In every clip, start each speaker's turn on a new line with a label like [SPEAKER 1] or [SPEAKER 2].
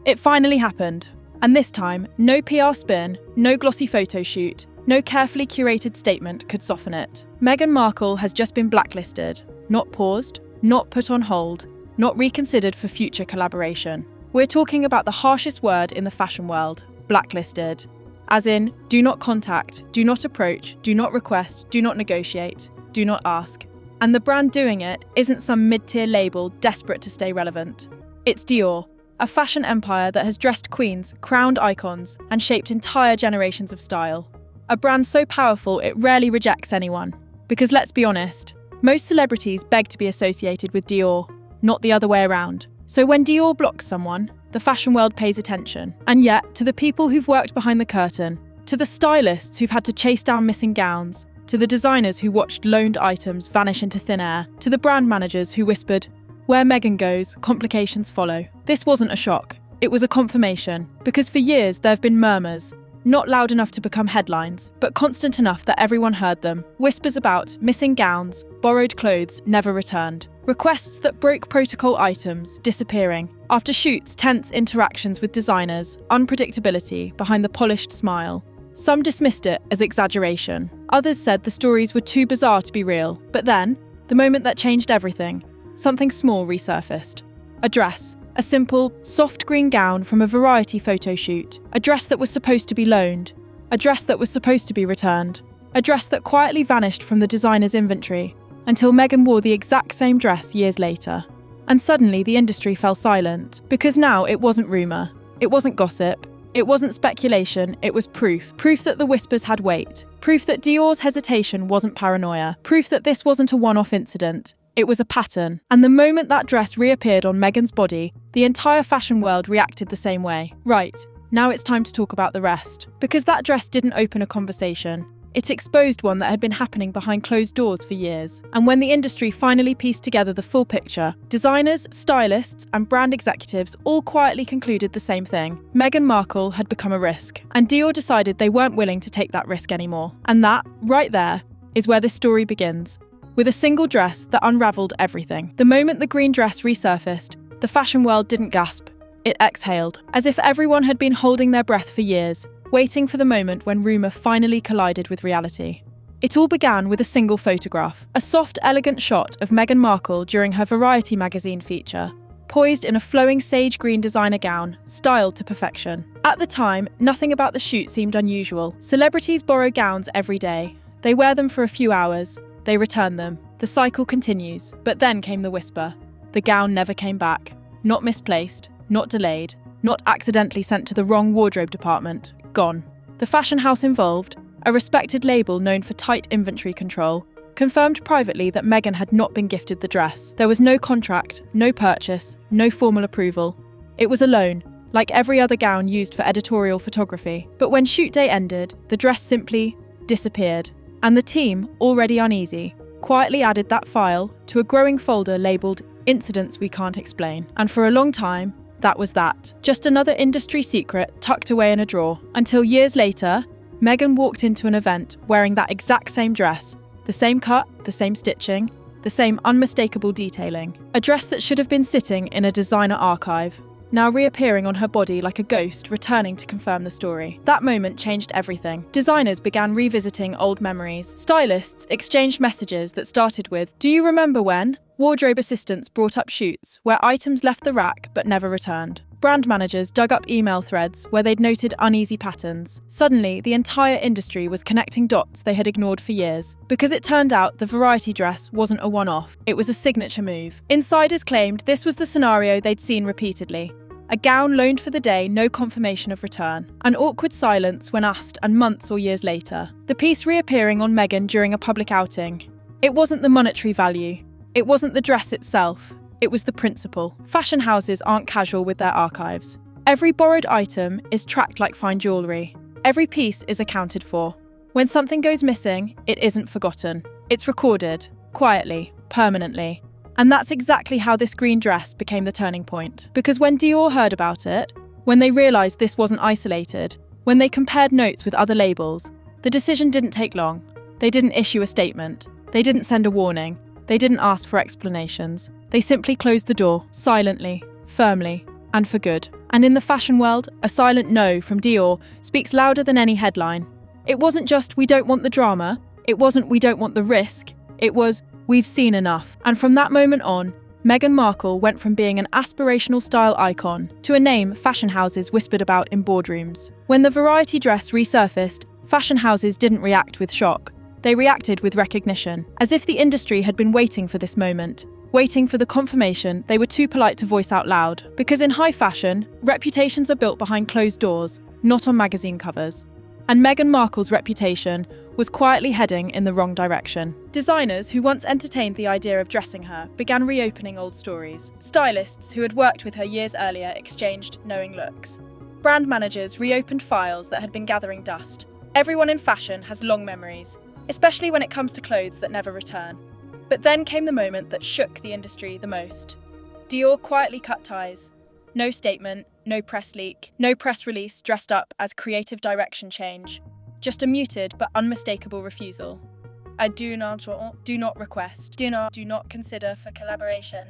[SPEAKER 1] It finally happened. And this time, no PR spin, no glossy photo shoot, no carefully curated statement could soften it. Meghan Markle has just been blacklisted, not paused, not put on hold, not reconsidered for future collaboration. We're talking about the harshest word in the fashion world, blacklisted. As in, do not contact, do not approach, do not request, do not negotiate, do not ask. And the brand doing it isn't some mid-tier label desperate to stay relevant. It's Dior, a fashion empire that has dressed queens, crowned icons, and shaped entire generations of style. A brand so powerful it rarely rejects anyone. Because let's be honest, most celebrities beg to be associated with Dior, not the other way around. So when Dior blocks someone, the fashion world pays attention. And yet, to the people who've worked behind the curtain, to the stylists who've had to chase down missing gowns, to the designers who watched loaned items vanish into thin air, to the brand managers who whispered, "Where Meghan goes, complications follow." This wasn't a shock. It was a confirmation, because for years there have been murmurs, not loud enough to become headlines, but constant enough that everyone heard them. Whispers about missing gowns, borrowed clothes never returned. Requests that broke protocol items disappearing. After shoots, tense interactions with designers, unpredictability behind the polished smile. Some dismissed it as exaggeration. Others said the stories were too bizarre to be real. But then, the moment that changed everything, something small resurfaced. A dress. A simple, soft green gown from a variety photo shoot. A dress that was supposed to be loaned. A dress that was supposed to be returned. A dress that quietly vanished from the designer's inventory, until Meghan wore the exact same dress years later. And suddenly the industry fell silent, because now it wasn't rumour, it wasn't gossip, it wasn't speculation, it was proof. Proof that the whispers had weight. Proof that Dior's hesitation wasn't paranoia. Proof that this wasn't a one-off incident. It was a pattern. And the moment that dress reappeared on Meghan's body, the entire fashion world reacted the same way. Right, now it's time to talk about the rest. Because that dress didn't open a conversation. It exposed one that had been happening behind closed doors for years. And when the industry finally pieced together the full picture, designers, stylists, and brand executives all quietly concluded the same thing. Meghan Markle had become a risk. And Dior decided they weren't willing to take that risk anymore. And that, right there, is where this story begins. With a single dress that unravelled everything. The moment the green dress resurfaced, the fashion world didn't gasp. It exhaled, as if everyone had been holding their breath for years, waiting for the moment when rumour finally collided with reality. It all began with a single photograph, a soft, elegant shot of Meghan Markle during her Variety magazine feature, poised in a flowing sage green designer gown, styled to perfection. At the time, nothing about the shoot seemed unusual. Celebrities borrow gowns every day. They wear them for a few hours. They return them. The cycle continues. But then came the whisper. The gown never came back. Not misplaced, not delayed, not accidentally sent to the wrong wardrobe department. Gone. The fashion house involved, a respected label known for tight inventory control, confirmed privately that Meghan had not been gifted the dress. There was no contract, no purchase, no formal approval. It was a loan, like every other gown used for editorial photography. But when shoot day ended, the dress simply disappeared. And the team, already uneasy, quietly added that file to a growing folder labelled Incidents We Can't Explain. And for a long time, that was that. Just another industry secret tucked away in a drawer. Until years later, Meghan walked into an event wearing that exact same dress. The same cut, the same stitching, the same unmistakable detailing. A dress that should have been sitting in a designer archive, now reappearing on her body like a ghost returning to confirm the story. That moment changed everything. Designers began revisiting old memories. Stylists exchanged messages that started with, "Do you remember when?" Wardrobe assistants brought up shoots where items left the rack but never returned. Brand managers dug up email threads where they'd noted uneasy patterns. Suddenly, the entire industry was connecting dots they had ignored for years. Because it turned out the Variety dress wasn't a one-off, it was a signature move. Insiders claimed this was the scenario they'd seen repeatedly. A gown loaned for the day, no confirmation of return. An awkward silence when asked, and months or years later. The piece reappearing on Meghan during a public outing. It wasn't the monetary value. It wasn't the dress itself. It was the principle. Fashion houses aren't casual with their archives. Every borrowed item is tracked like fine jewellery. Every piece is accounted for. When something goes missing, it isn't forgotten. It's recorded, quietly, permanently. And that's exactly how this green dress became the turning point. Because when Dior heard about it, when they realised this wasn't isolated, when they compared notes with other labels, the decision didn't take long. They didn't issue a statement. They didn't send a warning. They didn't ask for explanations. They simply closed the door, silently, firmly, and for good. And in the fashion world, a silent no from Dior speaks louder than any headline. It wasn't just "we don't want the drama," it wasn't "we don't want the risk," it was "we've seen enough." And from that moment on, Meghan Markle went from being an aspirational style icon to a name fashion houses whispered about in boardrooms. When the variety dress resurfaced, fashion houses didn't react with shock. They reacted with recognition, as if the industry had been waiting for this moment, waiting for the confirmation they were too polite to voice out loud. Because in high fashion, reputations are built behind closed doors, not on magazine covers. And Meghan Markle's reputation was quietly heading in the wrong direction. Designers who once entertained the idea of dressing her began reopening old stories. Stylists who had worked with her years earlier exchanged knowing looks. Brand managers reopened files that had been gathering dust. Everyone in fashion has long memories, especially when it comes to clothes that never return. But then came the moment that shook the industry the most. Dior quietly cut ties. No statement, no press leak, no press release dressed up as creative direction change. Just a muted but unmistakable refusal. I do not request, do not consider for collaboration.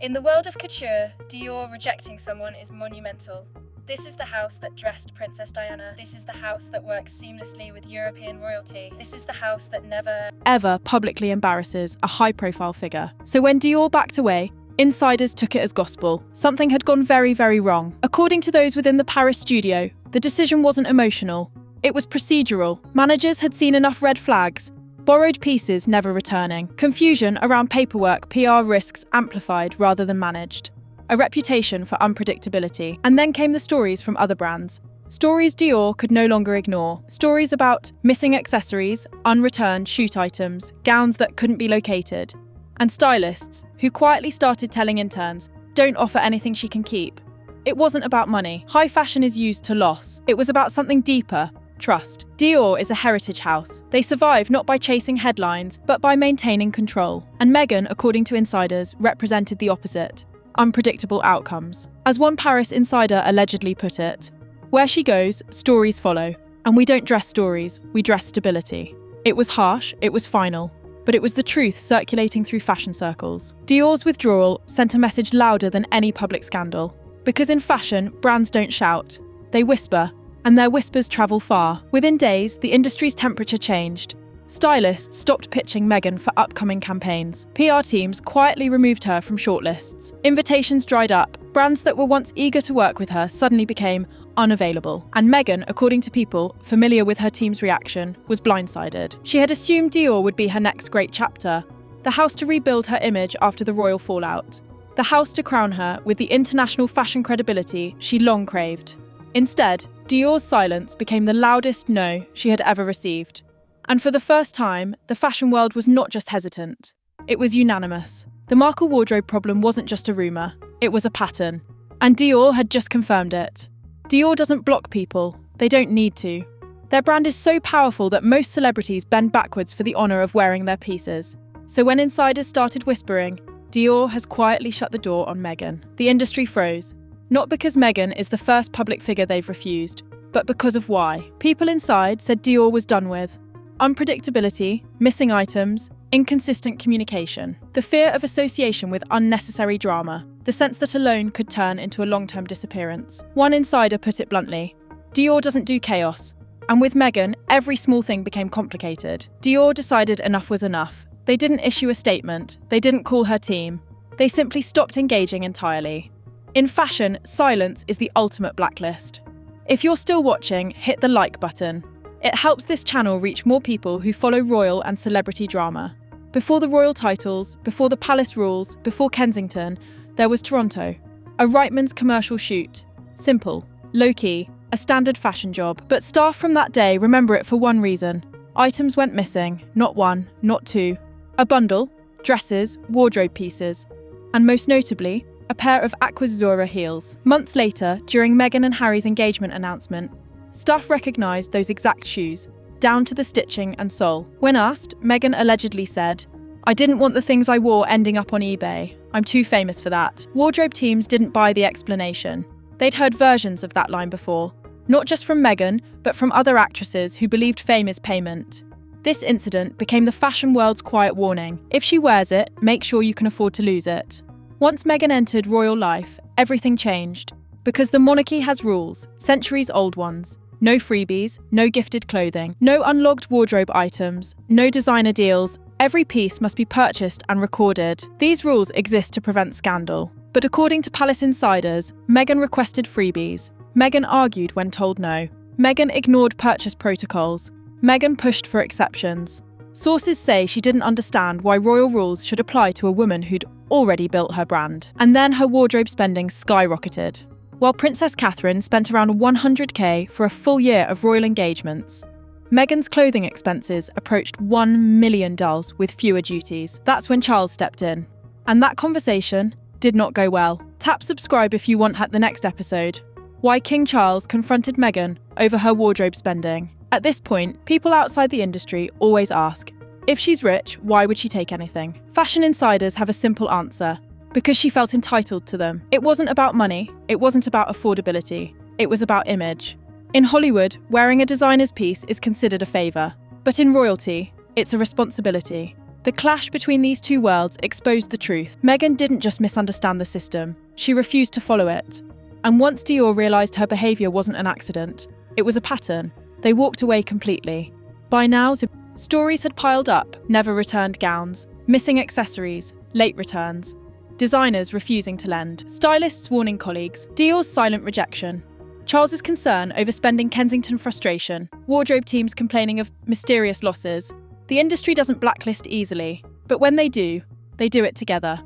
[SPEAKER 1] In the world of couture, Dior rejecting someone is monumental. This is the house that dressed Princess Diana. This is the house that works seamlessly with European royalty. This is the house that never, ever publicly embarrasses a high-profile figure. So when Dior backed away, insiders took it as gospel. Something had gone very, very wrong. According to those within the Paris studio, the decision wasn't emotional. It was procedural. Managers had seen enough red flags. Borrowed pieces never returning. Confusion around paperwork, PR risks amplified rather than managed. A reputation for unpredictability. And then came the stories from other brands. Stories Dior could no longer ignore. Stories about missing accessories, unreturned shoot items, gowns that couldn't be located. And stylists who quietly started telling interns, "Don't offer anything she can keep." It wasn't about money. High fashion is used to loss. It was about something deeper. Trust. Dior is a heritage house. They survive not by chasing headlines, but by maintaining control. And Meghan, according to insiders, represented the opposite. Unpredictable outcomes. As one Paris insider allegedly put it, "Where she goes, stories follow. And we don't dress stories, we dress stability." It was harsh, it was final, but it was the truth circulating through fashion circles. Dior's withdrawal sent a message louder than any public scandal. Because in fashion, brands don't shout, they whisper, and their whispers travel far. Within days, the industry's temperature changed. Stylists stopped pitching Meghan for upcoming campaigns. PR teams quietly removed her from shortlists. Invitations dried up. Brands that were once eager to work with her suddenly became unavailable. And Meghan, according to people familiar with her team's reaction, was blindsided. She had assumed Dior would be her next great chapter, the house to rebuild her image after the royal fallout, the house to crown her with the international fashion credibility she long craved. Instead, Dior's silence became the loudest no she had ever received. And for the first time, the fashion world was not just hesitant. It was unanimous. The Markle wardrobe problem wasn't just a rumour, it was a pattern. And Dior had just confirmed it. Dior doesn't block people, they don't need to. Their brand is so powerful that most celebrities bend backwards for the honour of wearing their pieces. So when insiders started whispering, Dior has quietly shut the door on Meghan. The industry froze. Not because Meghan is the first public figure they've refused, but because of why. People inside said Dior was done with. Unpredictability, missing items, inconsistent communication. The fear of association with unnecessary drama. The sense that alone could turn into a long-term disappearance. One insider put it bluntly, Dior doesn't do chaos. And with Meghan, every small thing became complicated. Dior decided enough was enough. They didn't issue a statement. They didn't call her team. They simply stopped engaging entirely. In fashion, silence is the ultimate blacklist. If you're still watching, hit the like button. It helps this channel reach more people who follow royal and celebrity drama. Before the royal titles, before the palace rules, before Kensington, there was Toronto. A Reitman's commercial shoot. Simple, low-key, a standard fashion job. But staff from that day remember it for one reason. Items went missing, not one, not two. A bundle, dresses, wardrobe pieces, and most notably, a pair of Aquazzura heels. Months later, during Meghan and Harry's engagement announcement, staff recognised those exact shoes, down to the stitching and sole. When asked, Meghan allegedly said, "I didn't want the things I wore ending up on eBay. I'm too famous for that." Wardrobe teams didn't buy the explanation. They'd heard versions of that line before, not just from Meghan, but from other actresses who believed fame is payment. This incident became the fashion world's quiet warning. If she wears it, make sure you can afford to lose it. Once Meghan entered royal life, everything changed. Because the monarchy has rules, centuries-old ones. No freebies, no gifted clothing, no unlogged wardrobe items, no designer deals. Every piece must be purchased and recorded. These rules exist to prevent scandal. But according to palace insiders, Meghan requested freebies. Meghan argued when told no. Meghan ignored purchase protocols. Meghan pushed for exceptions. Sources say she didn't understand why royal rules should apply to a woman who'd already built her brand. And then her wardrobe spending skyrocketed. While Princess Catherine spent around $100,000 for a full year of royal engagements, Meghan's clothing expenses approached $1 million with fewer duties. That's when Charles stepped in. And that conversation did not go well. Tap subscribe if you want the next episode. Why King Charles confronted Meghan over her wardrobe spending. At this point, people outside the industry always ask, if she's rich, why would she take anything? Fashion insiders have a simple answer. Because she felt entitled to them. It wasn't about money, it wasn't about affordability, it was about image. In Hollywood, wearing a designer's piece is considered a favour, but in royalty, it's a responsibility. The clash between these two worlds exposed the truth. Meghan didn't just misunderstand the system, she refused to follow it. And once Dior realised her behaviour wasn't an accident, it was a pattern, they walked away completely. By now, stories had piled up: never returned gowns, missing accessories, late returns. Designers refusing to lend, stylists warning colleagues, Dior's silent rejection, Charles's concern over spending Kensington frustration, wardrobe teams complaining of mysterious losses. The industry doesn't blacklist easily, but when they do it together.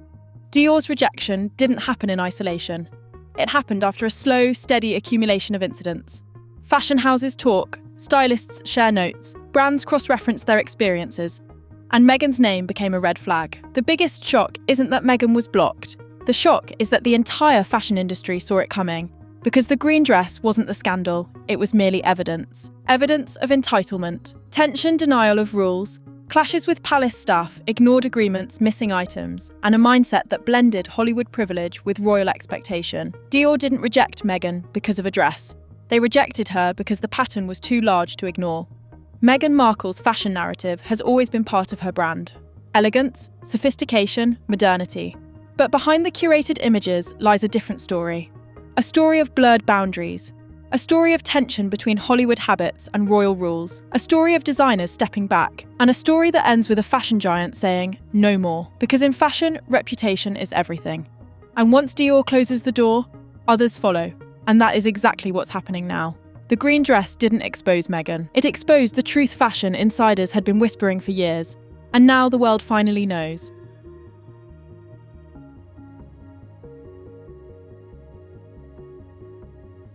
[SPEAKER 1] Dior's rejection didn't happen in isolation. It happened after a slow, steady accumulation of incidents. Fashion houses talk, stylists share notes, brands cross-reference their experiences. And Meghan's name became a red flag. The biggest shock isn't that Meghan was blocked. The shock is that the entire fashion industry saw it coming. Because the green dress wasn't the scandal, it was merely evidence. Evidence of entitlement, tension, denial of rules, clashes with palace staff, ignored agreements, missing items, and a mindset that blended Hollywood privilege with royal expectation. Dior didn't reject Meghan because of a dress. They rejected her because the pattern was too large to ignore. Meghan Markle's fashion narrative has always been part of her brand. Elegance, sophistication, modernity. But behind the curated images lies a different story. A story of blurred boundaries. A story of tension between Hollywood habits and royal rules. A story of designers stepping back. And a story that ends with a fashion giant saying, no more. Because in fashion, reputation is everything. And once Dior closes the door, others follow. And that is exactly what's happening now. The green dress didn't expose Meghan. It exposed the truth fashion insiders had been whispering for years. And now the world finally knows.